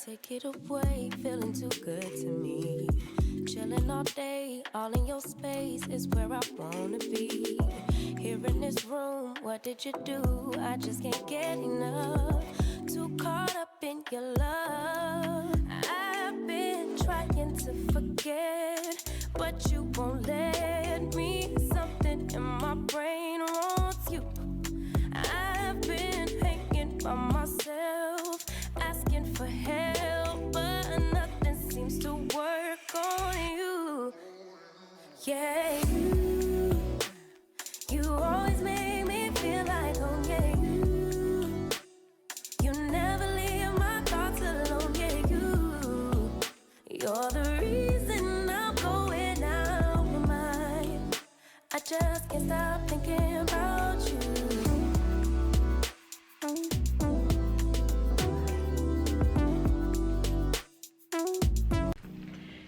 Take it away, feeling too good to me. Chilling all day, all in your space is where I wanna be. Here in this room, what did you do? I just can't get enough. Too caught up in your love. I've been trying to forget, but you won't let me. Something in my brain wants you. I've been hanging by myself, asking for help, but nothing seems to work on you. Yeah, you always make me feel like, oh yeah, you never leave my thoughts alone. Yeah, you're the reason I'm going out my mind. I just can't stop thinking about you.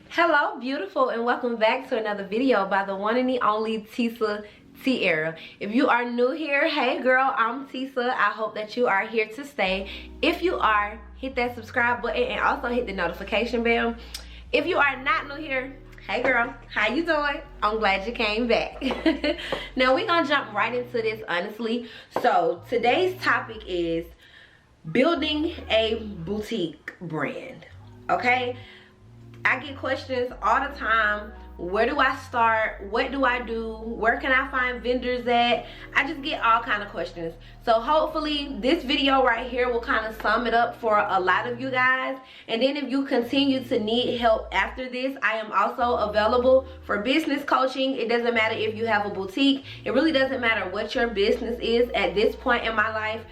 Hello beautiful, and welcome back to another video by the one and the only Tesa Tiara. If you are new here, hey girl, I'm Tesa. I hope that you are here to stay. If you are, hit that subscribe button and also hit the notification bell. If you are not new here, hey girl, how you doing? I'm glad you came back. Now we're gonna jump right into this, honestly. So today's topic is building a boutique brand. Okay, I get questions all the time. Where do I start? What do I do? Where can I find vendors at? I just get all kind of questions. So hopefully this video right here will kind of sum it up for a lot of you guys. And then if you continue to need help after this, I am also available for business coaching. It doesn't matter if you have a boutique. It really doesn't matter what your business is at this point in my life.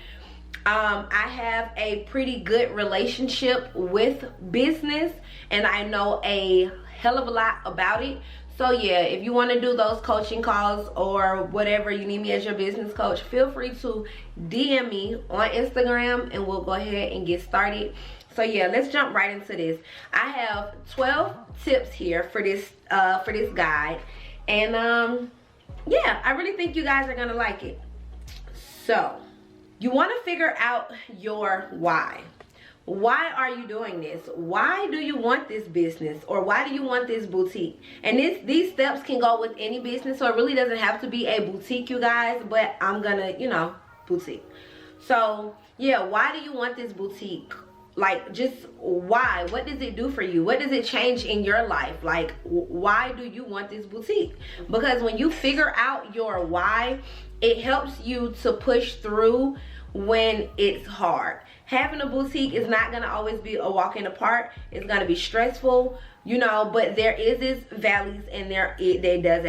I have a pretty good relationship with business and I know a hell of a lot about it. So yeah, if you want to do those coaching calls or whatever, you need me as your business coach, feel free to DM me on Instagram and we'll go ahead and get started. So yeah, let's jump right into this. I have 12 tips here for this guide, and yeah, I really think you guys are gonna like it. So you want to figure out your why. Why are you doing this? Why do you want this business, or why do you want this boutique? And these steps can go with any business, so it really doesn't have to be a boutique, you guys, but I'm gonna, you know, boutique. So yeah, why do you want this boutique? Like, just why? What does it do for you? What does it change in your life? Like, why do you want this boutique? Because when you figure out your why, it helps you to push through when it's hard. Having a boutique is not gonna always be a walk in the park. It's gonna be stressful, you know, but there is its valleys, and it does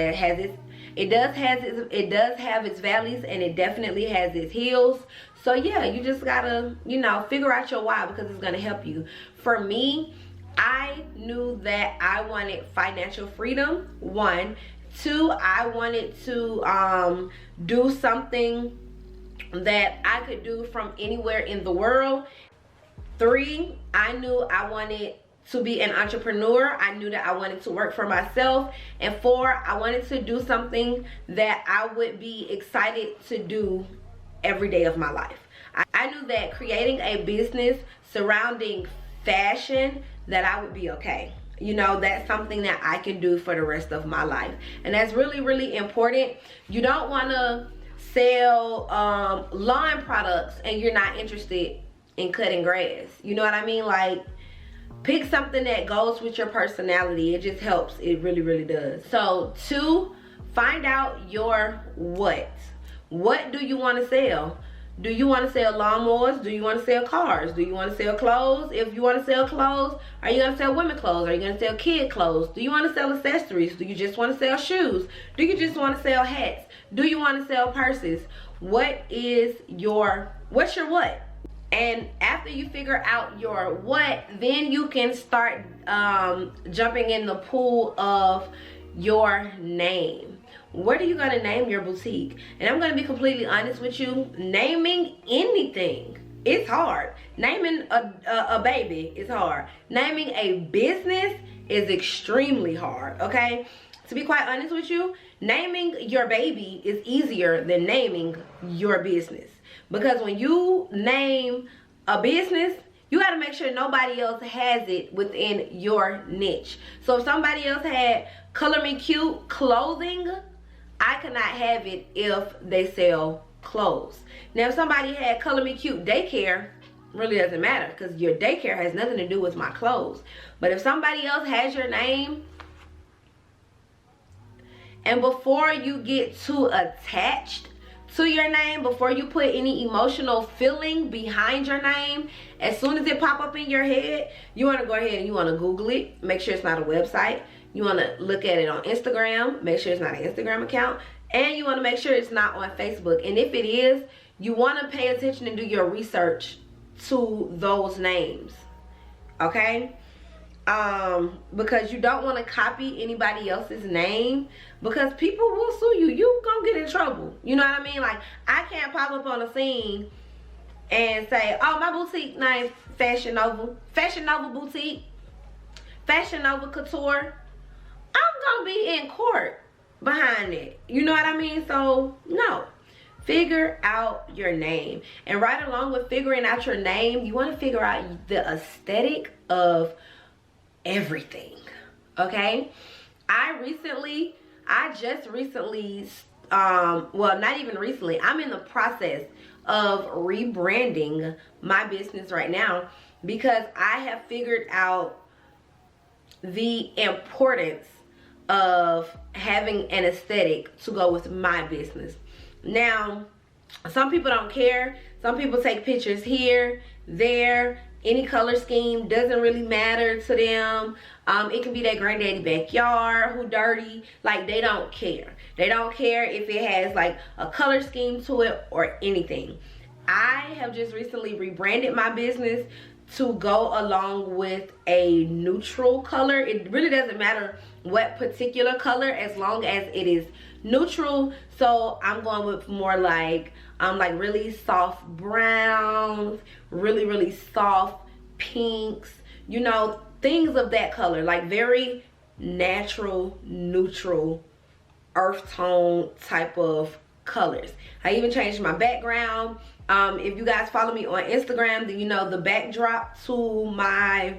have its valleys, and it definitely has its hills. So yeah, you just gotta, you know, figure out your why, because it's gonna help you. For me, I knew that I wanted financial freedom, 1. 2, I wanted to do something that I could do from anywhere in the world. 3, I knew I wanted to be an entrepreneur. I knew that I wanted to work for myself. And 4, I wanted to do something that I would be excited to do every day of my life. I knew that creating a business surrounding fashion, that I would be okay. You know, that's something that I can do for the rest of my life, and that's really, really important. You don't want to sell lawn products and you're not interested in cutting grass. You know what I mean? Like, pick something that goes with your personality. It just helps. It really, really does. So 2, find out your what. What do you want to sell? Do you want to sell lawnmowers? Do you want to sell cars? Do you want to sell clothes? If you want to sell clothes, are you going to sell women clothes? Are you going to sell kid clothes? Do you want to sell accessories? Do you just want to sell shoes? Do you just want to sell hats? Do you want to sell purses? What's your what? And after you figure out your what, then you can start jumping in the pool of your name. What are you going to name your boutique? And I'm going to be completely honest with you. Naming anything, it's hard. Naming a baby is hard. Naming a business is extremely hard, okay? To be quite honest with you, naming your baby is easier than naming your business. Because when you name a business, You got to make sure nobody else has it within your niche. So if somebody else had Color Me Cute clothing, I cannot have it if they sell clothes. Now if somebody had Color Me Cute daycare, really doesn't matter, because your daycare has nothing to do with my clothes. But if somebody else has your name, and before you get too attached to your name, before you put any emotional feeling behind your name, as soon as it pop up in your head, you want to go ahead and you want to Google it. Make sure it's not a website. You want to look at it on Instagram. Make sure it's not an Instagram account. And you want to make sure it's not on Facebook. And if it is, you want to pay attention and do your research to those names. Okay? Because you don't want to copy anybody else's name, because people will sue you. You gonna get in trouble. You know what I mean? Like, I can't pop up on a scene and say, oh, my boutique name Fashion Nova Boutique, Fashion Nova Couture. I'm gonna be in court behind it. You know what I mean? So no, figure out your name. And right along with figuring out your name, you want to figure out the aesthetic of everything. Okay, I just recently well, not even recently, I'm in the process of rebranding my business right now, because I have figured out the importance of having an aesthetic to go with my business. Now, some people don't care. Some people take pictures here, there, any color scheme doesn't really matter to them. It can be their granddaddy backyard who dirty. Like, they don't care. They don't care if it has like a color scheme to it or anything. I have just recently rebranded my business to go along with a neutral color. It really doesn't matter what particular color, as long as it is neutral. So I'm going with more like really soft browns, really soft pinks, you know, things of that color, like very natural, neutral, earth tone type of colors. I even changed my background. If you guys follow me on Instagram, then you know the backdrop to my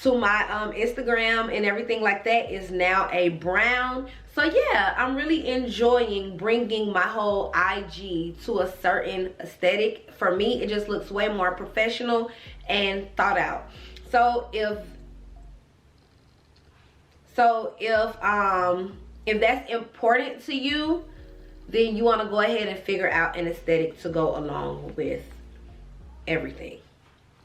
Instagram and everything like that is now a brown. So yeah, I'm really enjoying bringing my whole IG to a certain aesthetic. For me, it just looks way more professional and thought out. So if that's important to you, then you want to go ahead and figure out an aesthetic to go along with everything.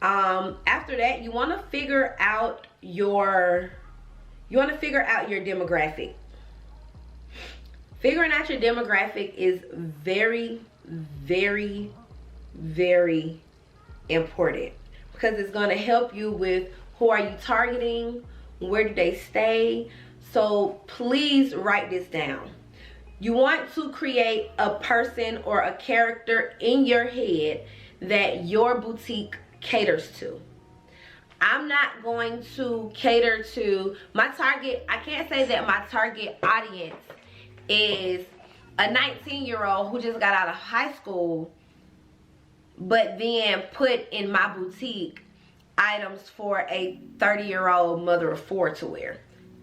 After that, you want to figure out your demographic. Figuring out your demographic is very important, because it's going to help you with who are you targeting, where do they stay. So please write this down. You want to create a person or a character in your head that your boutique caters to. I'm not going to cater to my target. I can't say that my target audience is a 19-year-old who just got out of high school, but then put in my boutique items for a 30-year-old mother of 4 to wear.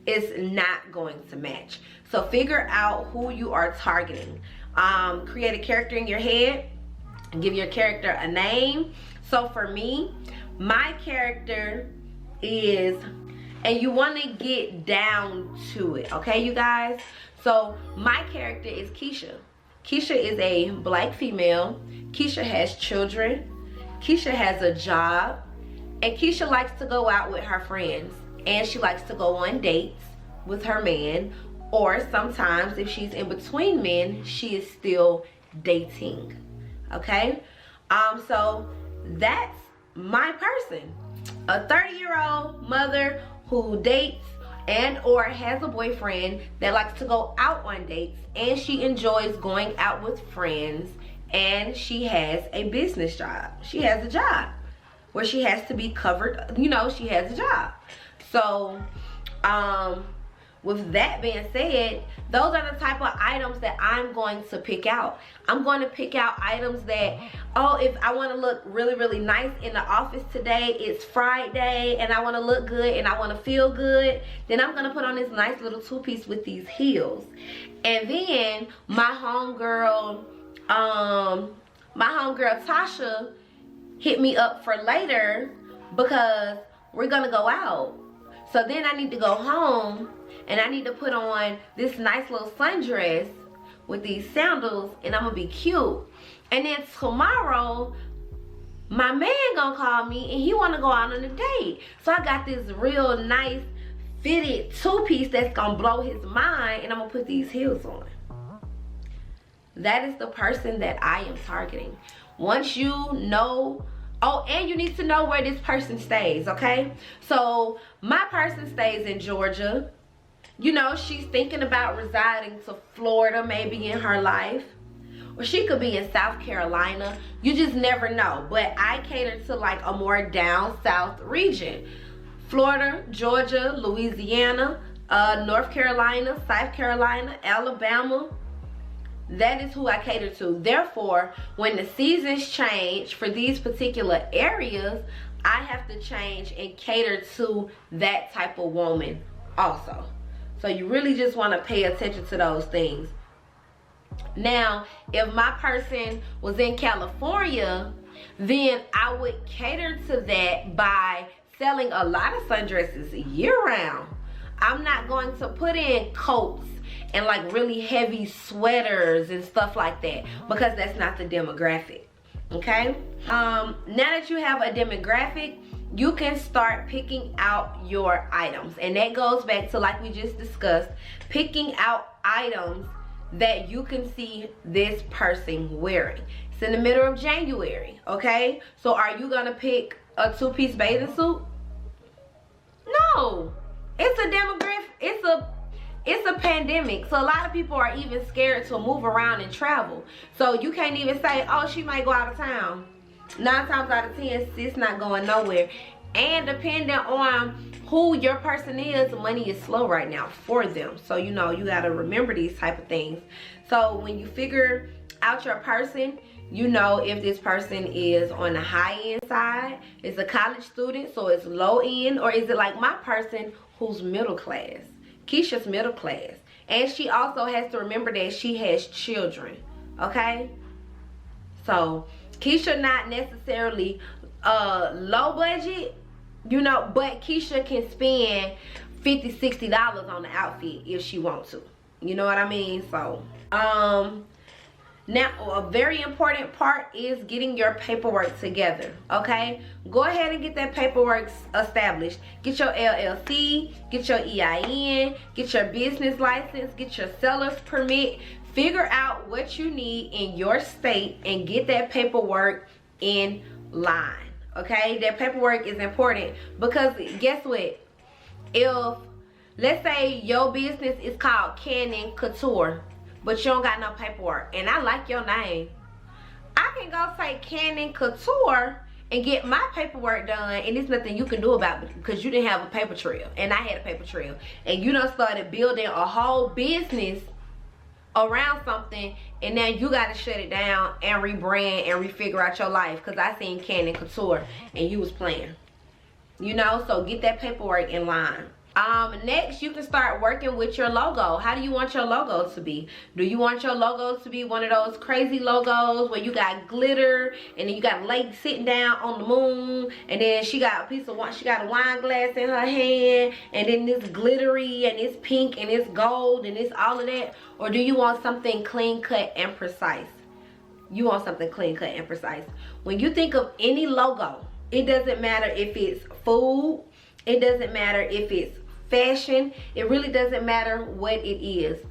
It's not going to match. So figure out who you are targeting. Create a character in your head and give your character a name. So for me, my character is, and you want to get down to it, okay, you guys? So my character is Keisha. Keisha is a black female. Keisha has children. Keisha has a job. And Keisha likes to go out with her friends. And she likes to go on dates with her man. Or sometimes if she's in between men, she is still dating. Okay? So that's my person. A 30-year-old mother who dates and or has a boyfriend that likes to go out on dates, and she enjoys going out with friends, and she has a business job. She has a job where she has to be covered, you know, she has a job. So with that being said, those are the type of items that I'm going to pick out. I'm going to pick out items that, oh, if I want to look really, really nice in the office today, it's Friday, and I want to look good and I want to feel good, then I'm going to put on this nice little two-piece with these heels. And then my homegirl Tasha hit me up for later because we're going to go out. So then I need to go home and I need to put on this nice little sundress with these sandals, and I'm gonna be cute. And then tomorrow, my man gonna call me and he wanna go out on a date. So I got this real nice fitted two-piece that's gonna blow his mind, and I'm gonna put these heels on. That is the person that I am targeting. Once you know, oh, and you need to know where this person stays, okay? So my person stays in Georgia. You know, she's thinking about residing to Florida maybe in her life. Or she could be in South Carolina. You just never know. But I cater to like a more down south region. Florida, Georgia, Louisiana, North Carolina, South Carolina, Alabama. That is who I cater to. Therefore, when the seasons change for these particular areas, I have to change and cater to that type of woman also. So you really just want to pay attention to those things. Now, if my person was in California, then I would cater to that by selling a lot of sundresses year-round. I'm not going to put in coats and like really heavy sweaters and stuff like that, because that's not the demographic. Okay? Now that you have a demographic, you can start picking out your items. And that goes back to, like we just discussed, picking out items that you can see this person wearing. It's in the middle of January, okay? So are you gonna pick a two-piece bathing suit? No. It's a demographic, it's a pandemic. So a lot of people are even scared to move around and travel. So you can't even say, oh, she might go out of town. 9 times out of 10, it's not going nowhere. And depending on who your person is, money is slow right now for them. So, you know, you got to remember these type of things. So when you figure out your person, you know if this person is on the high end side, is a college student, so it's low end, or is it like my person who's middle class? Keisha's middle class. And she also has to remember that she has children, okay? So Keisha not necessarily low budget, you know, but Keisha can spend $50, $60 on the outfit if she wants to. You know what I mean? So, now a very important part is getting your paperwork together, okay? Go ahead and get that paperwork established. Get your LLC, get your EIN, get your business license, get your seller's permit. Figure out what you need in your state and get that paperwork in line, okay? That paperwork is important because guess what? If, let's say your business is called Cannon Couture, but you don't got no paperwork, and I like your name, I can go take Cannon Couture and get my paperwork done, and there's nothing you can do about it because you didn't have a paper trail, and I had a paper trail, and you done started building a whole business around something, and now you got to shut it down and rebrand and refigure out your life because I seen Cannon Couture and you was playing, you know. So get that paperwork in line. Next, you can start working with your logo. How do you want your logo to be? Do you want your logo to be one of those crazy logos where you got glitter and then you got a lady sitting down on the moon, and then she got a wine glass in her hand, and then this glittery and it's pink and it's gold and it's all of that? Or do you want something clean cut and precise? You want something clean cut and precise. When you think of any logo, it doesn't matter if it's food, it doesn't matter if it's fashion, it really doesn't matter what it is.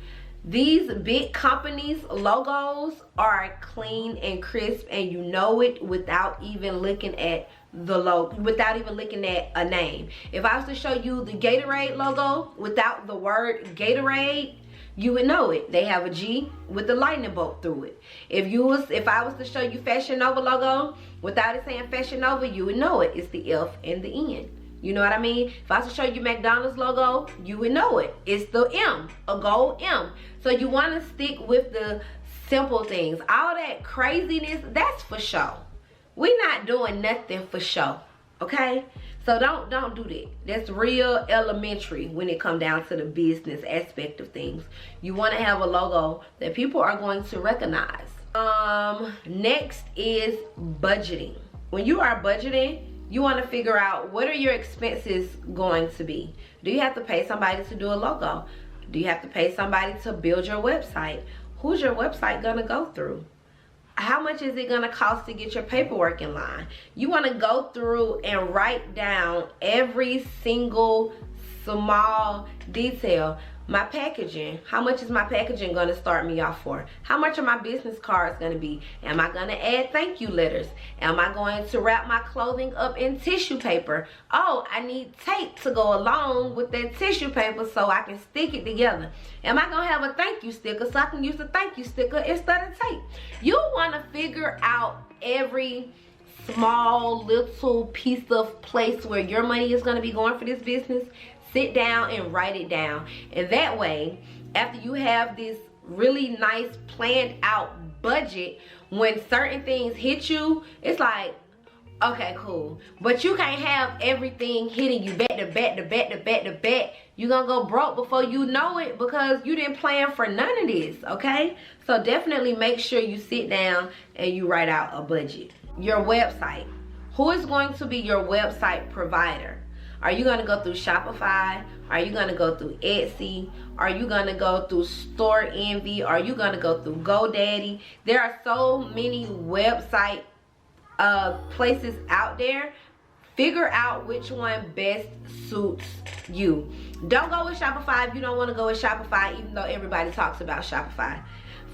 These big companies' logos are clean and crisp, and you know it without even looking at the logo, without even looking at a name. If I was to show you the Gatorade logo without the word Gatorade, you would know it. They have a G with the lightning bolt through it. If I was to show you Fashion Nova logo without it saying Fashion Nova, you would know it. It's the F and the N. You know what I mean? If I was to show you McDonald's logo, you would know it. It's the M, a gold M. So you want to stick with the simple things. All that craziness, that's for show. We're not doing nothing for show, okay? So don't do that. That's real elementary when it comes down to the business aspect of things. You want to have a logo that people are going to recognize. Next is budgeting. When you are budgeting, you want to figure out, what are your expenses going to be? Do you have to pay somebody to do a logo? Do you have to pay somebody to build your website? Who's your website gonna go through? How much is it gonna cost to get your paperwork in line? You wanna go through and write down every single small detail. My packaging, how much is my packaging gonna start me off for? How much are my business cards gonna be? Am I gonna add thank you letters? Am I going to wrap my clothing up in tissue paper? Oh, I need tape to go along with that tissue paper so I can stick it together. Am I gonna have a thank you sticker so I can use the thank you sticker instead of tape? You wanna figure out every small little piece of place where your money is gonna be going for this business. Sit down and write it down. And that way, after you have this really nice planned out budget, when certain things hit you, it's like, okay, cool. But you can't have everything hitting you back to back to back to back to back. You're gonna go broke before you know it because you didn't plan for none of this, okay? So definitely make sure you sit down and you write out a budget. Your website. Who is going to be your website provider? Are you gonna go through Shopify? Are you gonna go through Etsy? Are you gonna go through Store Envy? Are you gonna go through GoDaddy? There are so many website places out there. Figure out which one best suits you. Don't go with Shopify if you don't wanna go with Shopify, even though everybody talks about Shopify.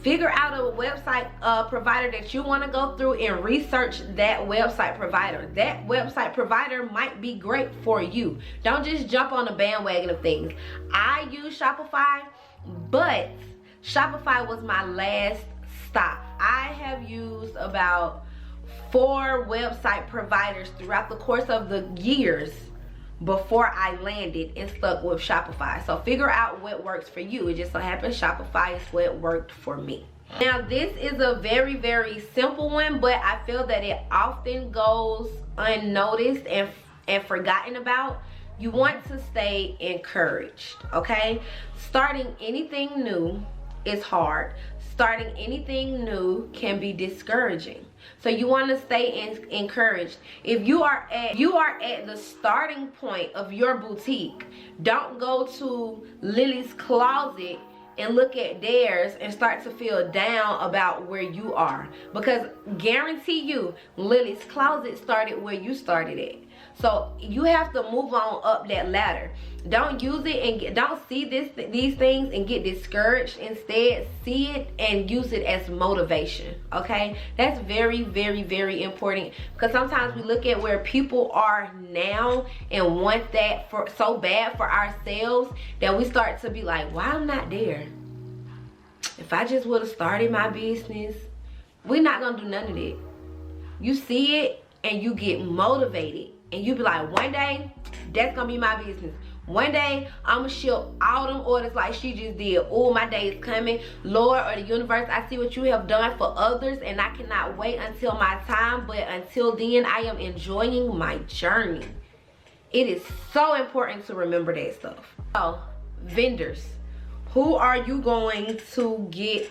Figure out a website provider that you want to go through and research that website provider. That website provider might be great for you. Don't just jump on the bandwagon of things. I use Shopify, but Shopify was my last stop. I have used about 4 website providers throughout the course of the years before I landed and stuck with Shopify. So figure out what works for you. It just so happens Shopify is what worked for me. Now this is a very, very simple one, but I feel that it often goes unnoticed and forgotten about. You want to stay encouraged, okay? Starting anything new is hard. Starting anything new can be discouraging. So you want to stay encouraged. If you are at the starting point of your boutique, don't go to Lily's Closet and look at theirs and start to feel down about where you are, because guarantee you Lily's Closet started where you started at. So you have to move on up that ladder. Don't use it and don't see these things and get discouraged. Instead, see it and use it as motivation, okay? That's very, very, very important, because sometimes we look at where people are now and want that for so bad for ourselves that we start to be like, why I'm not there? If I just would have started my business. We're not gonna do none of that. You see it and you get motivated and you be like, one day that's gonna be my business. One day I'm gonna ship all them orders like she just did. Oh, my day is coming. Lord or the universe, I see what you have done for others and I cannot wait until my time. But until then, I am enjoying my journey. It is so important to remember that stuff. So, vendors, who are you going to get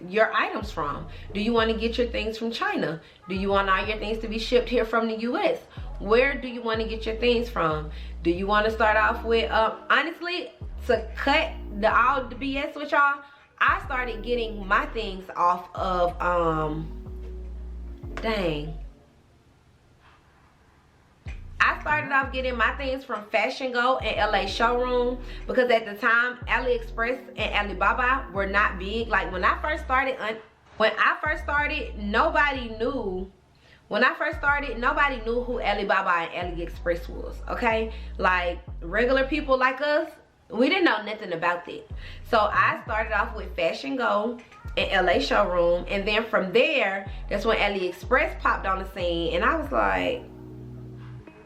your items from? Do you want to get your things from China? Do you want all your things to be shipped here from the US? Where do you want to get your things from? Do you want to start off with, honestly, to cut all the BS with y'all, I started getting my things off of, I started off getting my things from Fashion Go and LA Showroom, because at the time, AliExpress and Alibaba were not big. Like when I first started, nobody knew. When I first started, nobody knew who Alibaba and AliExpress was, okay? Like regular people like us, we didn't know nothing about that. So I started off with Fashion Go and LA Showroom, and then from there, that's when AliExpress popped on the scene, and I was like,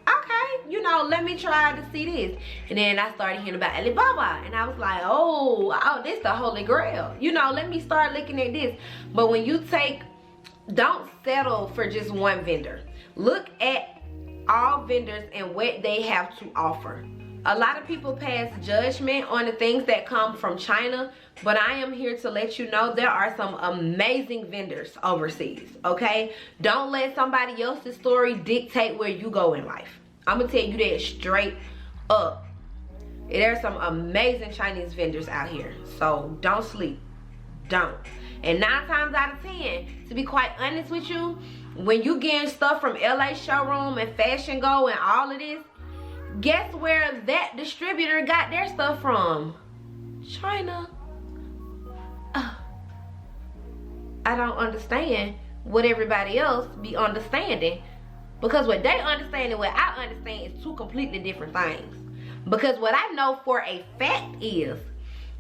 okay, you know, let me try to see this. And then I started hearing about Alibaba, and I was like, oh, this the holy grail. You know, let me start looking at this. But when you don't settle for just one vendor. Look at all vendors and what they have to offer. A lot of people pass judgment on the things that come from China, but I am here to let you know there are some amazing vendors overseas, okay? Don't let somebody else's story dictate where you go in life. I'm gonna tell you that straight up. There's some amazing Chinese vendors out here, so don't sleep. Don't. And 9 times out of 10, to be quite honest with you, when you getting stuff from LA Showroom and Fashion Go and all of this, guess where that distributor got their stuff from? China. I don't understand what everybody else be understanding, because what they understand and what I understand is two completely different things. Because what I know for a fact is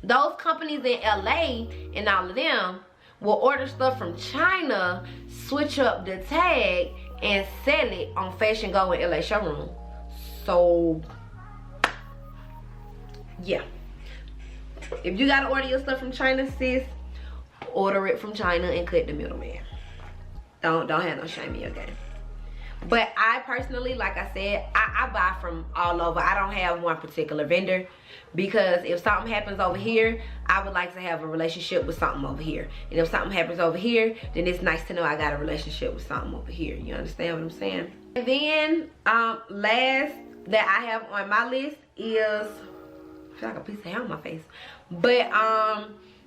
those companies in LA and all of them will order stuff from China, switch up the tag, and sell it on Fashion Go and LA Showroom. So, yeah. If you gotta order your stuff from China, sis, order it from China and cut the middleman. Don't have no shame in your game. But I personally, like I said, I buy from all over. I don't have one particular vendor, because if something happens over here, I would like to have a relationship with something over here. And if something happens over here, then it's nice to know I got a relationship with something over here. You understand what I'm saying? And then last that I have on my list is, I feel like a piece of hair on my face. But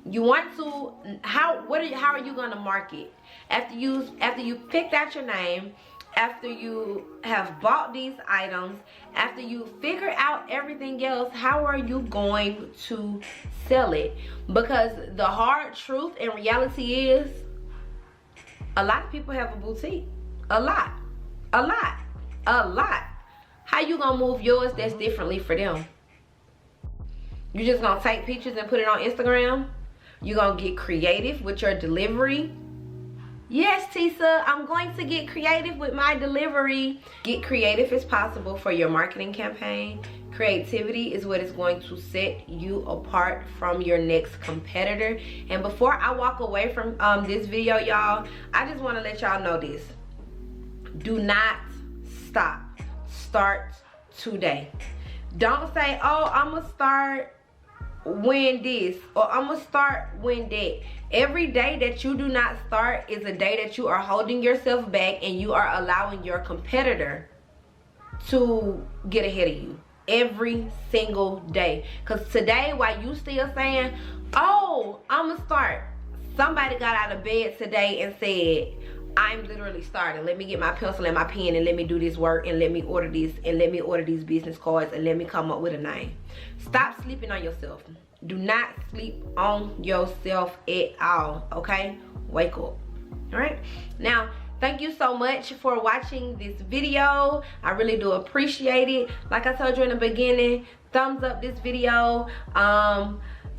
you want to, how are you gonna market? After you picked out your name, after you have bought these items, after you figure out everything else, how are you going to sell it? Because the hard truth and reality is, a lot of people have a boutique. A lot. How you gonna move yours that's differently for them? You just gonna take pictures and put it on Instagram? You gonna get creative with your delivery? Yes, Tesa, I'm going to get creative with my delivery. Get creative as possible for your marketing campaign. Creativity is what is going to set you apart from your next competitor. And before I walk away from this video, y'all, I just want to let y'all know this. Do not stop. Start today. Don't say, oh, I'm going to start when this, or I'm gonna start when that. Every day that you do not start is a day that you are holding yourself back, and you are allowing your competitor to get ahead of you every single day. Because today, while you still saying, oh, I'm gonna start, somebody got out of bed today and said, I'm literally starting. Let me get my pencil and my pen, and let me do this work, and let me order this, and let me order these business cards, and let me come up with a name. Stop sleeping on yourself. Do not sleep on yourself at all, okay? Wake up. All right? Now, thank you so much for watching this video. I really do appreciate it. Like I told you in the beginning, thumbs up this video,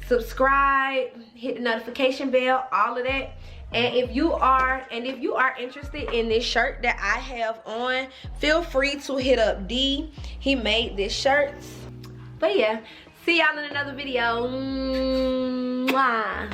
subscribe, hit the notification bell, all of that. And if you are interested in this shirt that I have on, feel free to hit up D. He made this shirt. But yeah, see y'all in another video. Mwah.